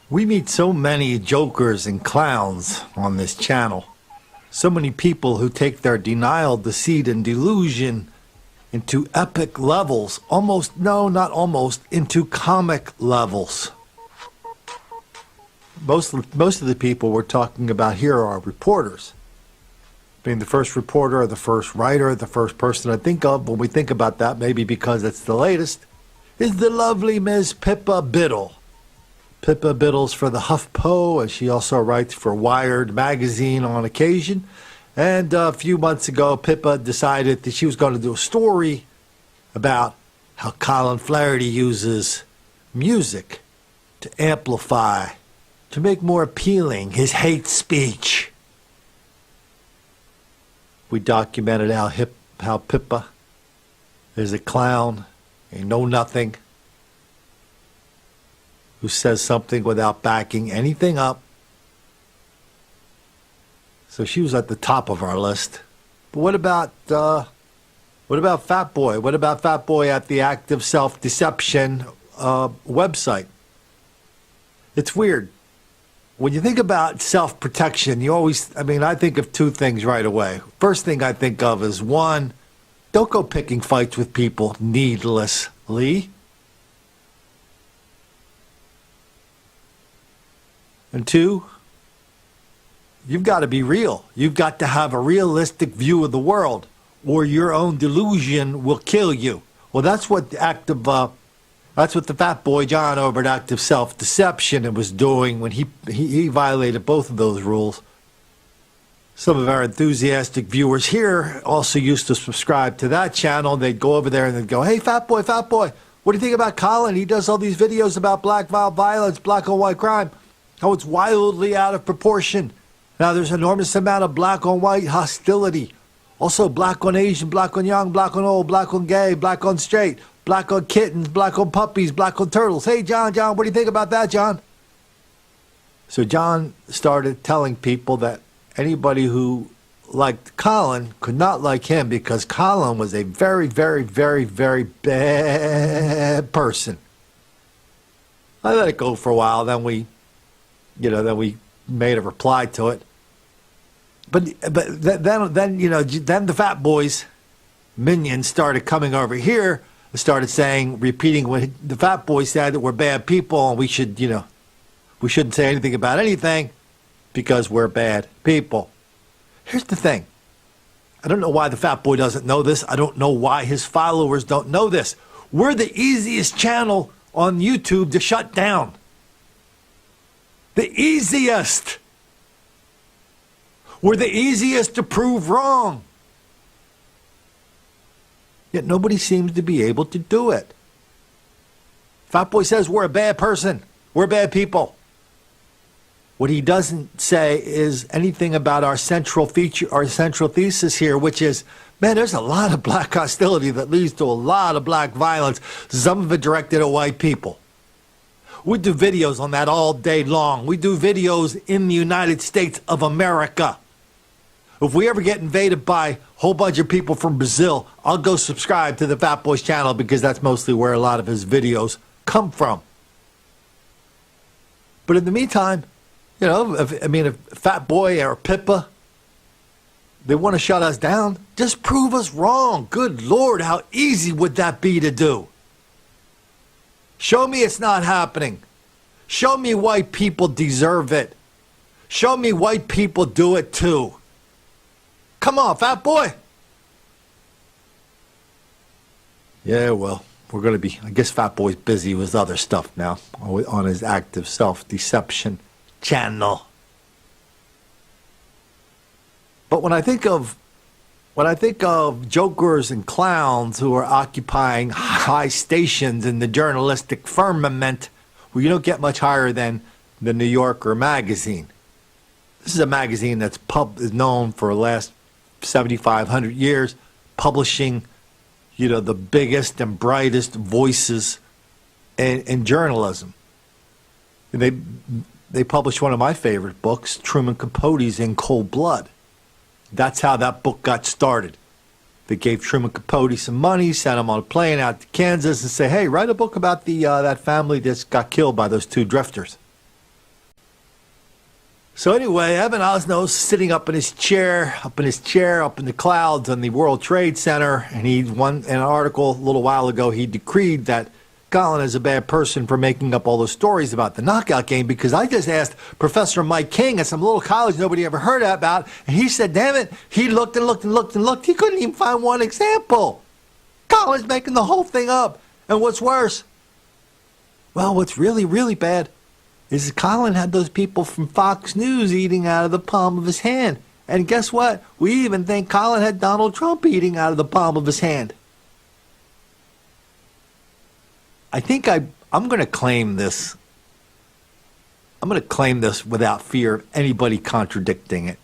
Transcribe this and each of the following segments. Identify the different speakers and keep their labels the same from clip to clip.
Speaker 1: We meet so many jokers and clowns on this channel. So many people who take their denial, deceit, and delusion into epic levels. Not almost, into comic levels. Most of the people we're talking about here are reporters. Being the first reporter, or the first writer, the first person I think of when we think about that, maybe because it's the latest, is the lovely Miss Pippa Biddle. Pippa Biddle's for the HuffPo, and she also writes for Wired magazine on occasion. And a few months ago, Pippa decided that she was going to do a story about how Colin Flaherty uses music to amplify, to make more appealing his hate speech. We documented how Pippa is a clown, a know-nothing, who says something without backing anything up. So she was at the top of our list. But what about Fat Boy? What about Fat Boy at the Active Self-Deception website? It's weird. When you think about self-protection, I think of two things right away. First thing I think of is, one, don't go picking fights with people needlessly. And two, you've got to be real. You've got to have a realistic view of the world, or your own delusion will kill you. Well, that's what the Fat Boy John over at Active Self-Deception was doing when he violated both of those rules. Some of our enthusiastic viewers here also used to subscribe to that channel. They'd go over there and they'd go, "Hey, Fat Boy, what do you think about Colin? He does all these videos about black violence, black on white crime. How it's wildly out of proportion. Now there's an enormous amount of black on white hostility. Also black on Asian, black on young, black on old, black on gay, black on straight, black on kittens, black on puppies, black on turtles. Hey, John, what do you think about that, John?" So John started telling people that anybody who liked Colin could not like him because Colin was a very, very, very, very bad person. I let it go for a while, then we made a reply to it. But then the Fat Boys minions started coming over here, started repeating what the Fat Boy said, that we're bad people and we shouldn't say anything about anything because we're bad people. Here's the thing. I don't know why the Fat Boy doesn't know this. I don't know why his followers don't know this. We're the easiest channel on YouTube to shut down. The easiest. We're the easiest to prove wrong. Yet nobody seems to be able to do it. Fat Boy says we're a bad person. We're bad people. What he doesn't say is anything about our central feature, our central thesis here, which is, man, there's a lot of black hostility that leads to a lot of black violence, some of it directed at white people. We do videos on that all day long. We do videos in the United States of America. If we ever get invaded by a whole bunch of people from Brazil, I'll go subscribe to the Fat Boy's channel because that's mostly where a lot of his videos come from. But in the meantime, if Fat Boy or Pippa, they want to shut us down, just prove us wrong. Good Lord, how easy would that be to do? Show me it's not happening. Show me white people deserve it. Show me white people do it too. Come on, Fat Boy. Yeah, well, I guess Fat Boy's busy with other stuff now on his Active Self-Deception channel. But when I think of jokers and clowns who are occupying high stations in the journalistic firmament, well, you don't get much higher than the New Yorker magazine. This is a magazine that's is known for the last 7,500 years, publishing, the biggest and brightest voices in journalism. And they published one of my favorite books, Truman Capote's In Cold Blood. That's how that book got started. They gave Truman Capote some money, sent him on a plane out to Kansas and say, "Hey, write a book about that family that got killed by those two drifters." So anyway, Evan Osnos sitting up in his chair, up in the clouds on the World Trade Center, and he won in an article a little while ago. He decreed that Colin is a bad person for making up all those stories about the knockout game, because I just asked Professor Mike King at some little college nobody ever heard about, and he said, damn it, he looked and looked and looked and looked. He couldn't even find one example. Colin's making the whole thing up. And what's worse, well, what's really, really bad is Colin had those people from Fox News eating out of the palm of his hand. And guess what? We even think Colin had Donald Trump eating out of the palm of his hand. I think I'm going to claim this. I'm going to claim this without fear of anybody contradicting it.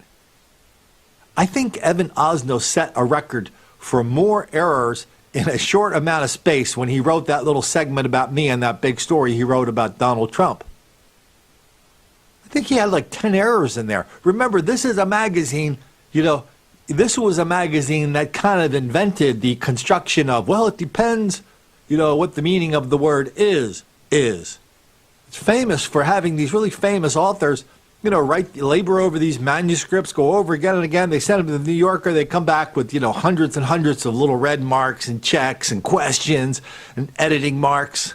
Speaker 1: I think Evan Osnos set a record for more errors in a short amount of space when he wrote that little segment about me and that big story he wrote about Donald Trump. I think he had like 10 errors in there. Remember, this is a magazine, this was a magazine that kind of invented the construction of, well, it depends, what the meaning of the word is. It's famous for having these really famous authors, labor over these manuscripts, go over again and again. They send them to the New Yorker. They come back with, hundreds and hundreds of little red marks and checks and questions and editing marks.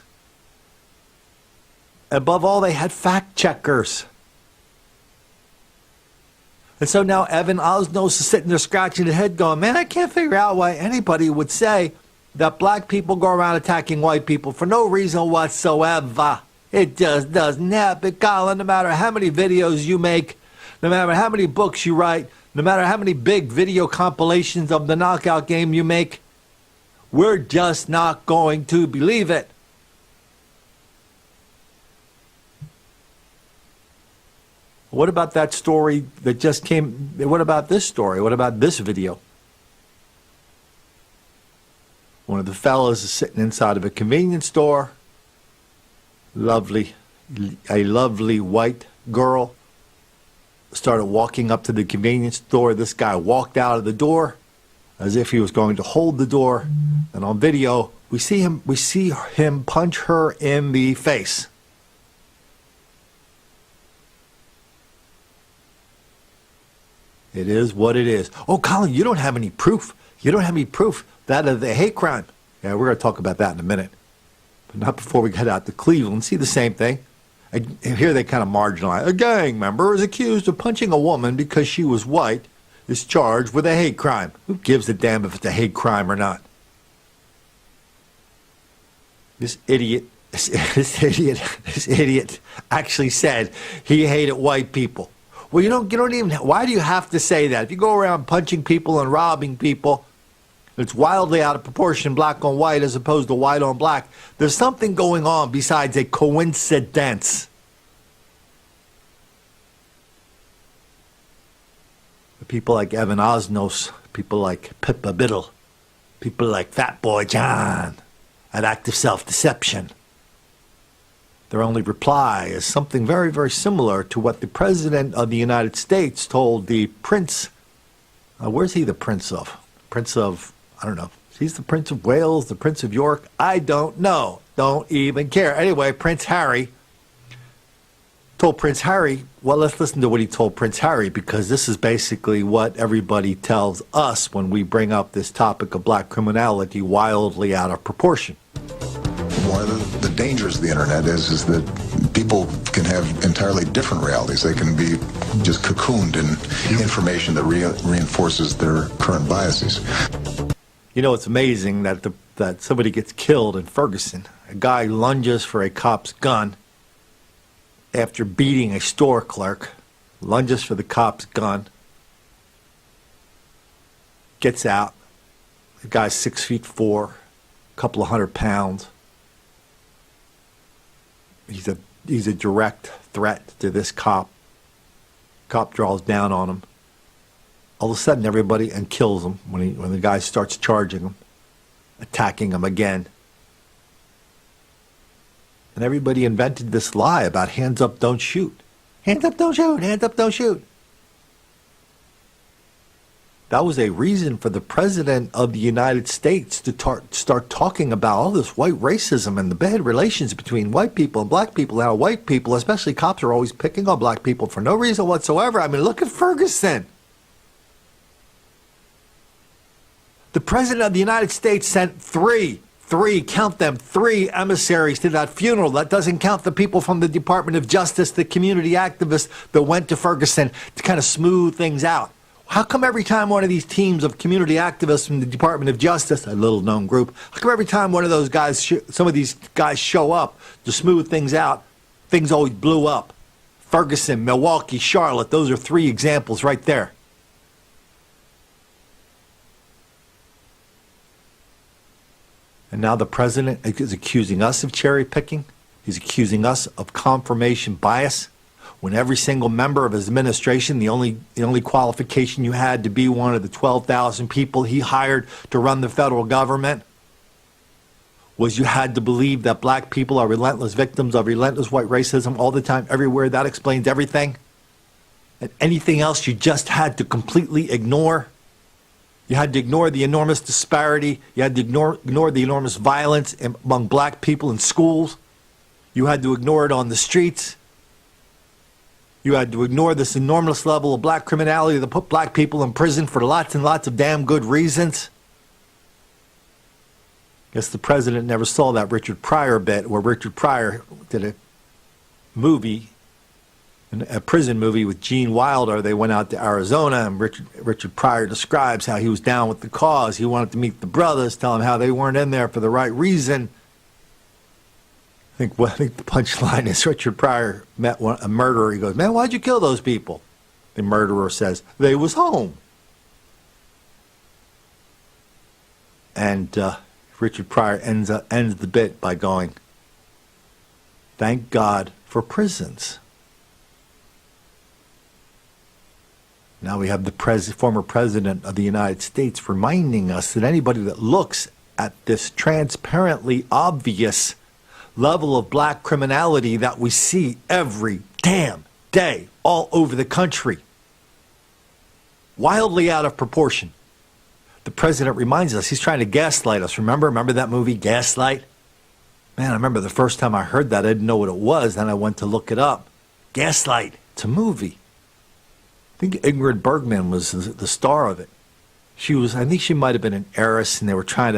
Speaker 1: Above all, they had fact checkers. And so now Evan Osnos is sitting there scratching his head going, man, I can't figure out why anybody would say that black people go around attacking white people for no reason whatsoever. It just doesn't happen, Colin. No matter how many videos you make, no matter how many books you write, no matter how many big video compilations of the knockout game you make, we're just not going to believe it. What about that story that just came? What about this story? What about this video? One of the fellas is sitting inside of a convenience store. A lovely white girl started walking up to the convenience store. This guy walked out of the door as if he was going to hold the door. And on video, we see him punch her in the face. It is what it is. Oh, Colin, you don't have any proof. You don't have any proof that of the hate crime. Yeah, we're going to talk about that in a minute. But not before we get out to Cleveland. See the same thing? And here they kind of marginalize. A gang member is accused of punching a woman because she was white, is charged with a hate crime. Who gives a damn if it's a hate crime or not? This idiot actually said he hated white people. Well, you don't even, why do you have to say that? If you go around punching people and robbing people, it's wildly out of proportion, black on white as opposed to white on black. There's something going on besides a coincidence. People like Evan Osnos, people like Pippa Biddle, people like Fat Boy John, at active self-deception. Their only reply is something very, very similar to what the President of the United States told the Prince. Where's he the Prince of? Prince of, I don't know. He's the Prince of Wales, the Prince of York. I don't know. Don't even care. Anyway, Prince Harry told Prince Harry, well, let's listen to what he told Prince Harry, because this is basically what everybody tells us when we bring up this topic of black criminality wildly out of proportion.
Speaker 2: One of the dangers of the internet is that people can have entirely different realities. They can be just cocooned in information that reinforces their current biases.
Speaker 1: You know, it's amazing that somebody gets killed in Ferguson. A guy lunges for a cop's gun after beating a store clerk, lunges for the cop's gun, gets out. The guy's 6'4", a couple of 100 pounds. He's a direct threat to this cop. Cop draws down on him. All of a sudden, everybody and kills him when the guy starts charging him, attacking him again. And everybody invented this lie about hands up, don't shoot. Hands up, don't shoot. Hands up, don't shoot. That was a reason for the President of the United States to start talking about all this white racism and the bad relations between white people and black people. Now, white people, especially cops, are always picking on black people for no reason whatsoever. I mean, look at Ferguson. The President of the United States sent three, count them, three emissaries to that funeral. That doesn't count the people from the Department of Justice, the community activists that went to Ferguson to kind of smooth things out. How come every time one of these teams of community activists from the Department of Justice, a little-known group, how come every time one of those guys, some of these guys show up to smooth things out, things always blew up? Ferguson, Milwaukee, Charlotte, those are three examples right there. And now the president is accusing us of cherry picking. He's accusing us of confirmation bias. When every single member of his administration, the only qualification you had to be one of the 12,000 people he hired to run the federal government was you had to believe that black people are relentless victims of relentless white racism all the time, everywhere. That explains everything. And anything else you just had to completely ignore. You had to ignore the enormous disparity. You had to ignore the enormous violence among black people in schools. You had to ignore it on the streets. You had to ignore this enormous level of black criminality that put black people in prison for lots and lots of damn good reasons. Guess the president never saw that Richard Pryor bit where Richard Pryor did a movie, a prison movie with Gene Wilder. They went out to Arizona, and Richard Pryor describes how he was down with the cause. He wanted to meet the brothers, tell them how they weren't in there for the right reason. I think the punchline is Richard Pryor met a murderer. He goes, "Man, why'd you kill those people?" The murderer says, "They was home." And Richard Pryor ends the bit by going, "Thank God for prisons." Now we have the former president of the United States reminding us that anybody that looks at this transparently obvious level of black criminality that we see every damn day all over the country, wildly out of proportion. The president reminds us he's trying to gaslight us. Remember that movie, Gaslight? Man, I remember the first time I heard that, I didn't know what it was. Then I went to look it up. Gaslight, it's a movie. I think Ingrid Bergman was the star of it. I think she might have been an heiress, and they were trying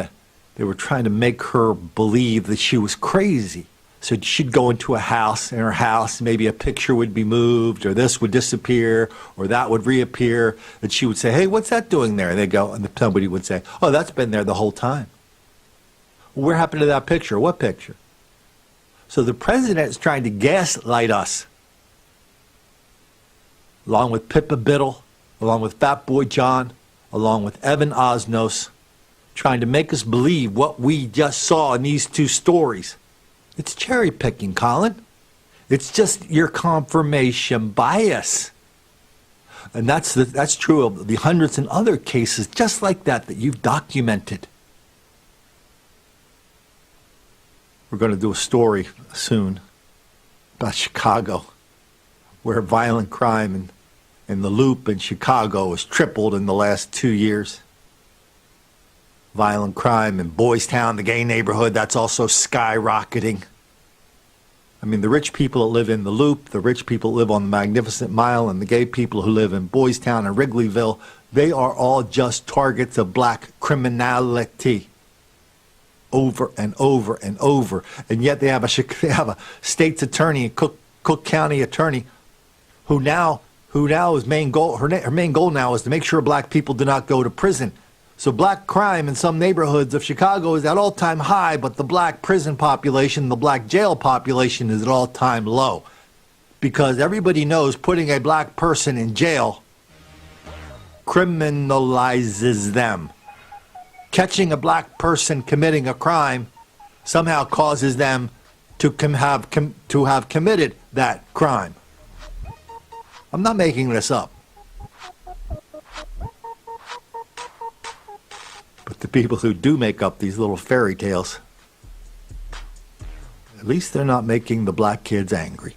Speaker 1: to make her believe that she was crazy. So she'd go into in her house, maybe a picture would be moved, or this would disappear, or that would reappear, and she would say, "Hey, what's that doing there?" And they'd go, and somebody would say, "Oh, that's been there the whole time." Well, where happened to that picture? What picture? So the president is trying to gaslight us, along with Pippa Biddle, along with Fat Boy John, along with Evan Osnos, trying to make us believe what we just saw in these two stories. It's cherry picking, Colin. It's just your confirmation bias. And that's true of the hundreds and other cases just like that you've documented. We're going to do a story soon about Chicago, where violent crime in the Loop in Chicago has tripled in the last 2 years. Violent crime in Boys Town, the gay neighborhood, that's also skyrocketing. I mean, the rich people that live in the Loop, the rich people that live on the Magnificent Mile, and the gay people who live in Boys Town and Wrigleyville, they are all just targets of black criminality over and over and over. And yet they have a state's attorney, a Cook County attorney, who now his main goal, her main goal now is to make sure black people do not go to prison. So black crime in some neighborhoods of Chicago is at all-time high, but the black prison population, the black jail population is at all-time low. Because everybody knows putting a black person in jail criminalizes them. Catching a black person committing a crime somehow causes them to have committed that crime. I'm not making this up. But the people who do make up these little fairy tales, at least they're not making the black kids angry.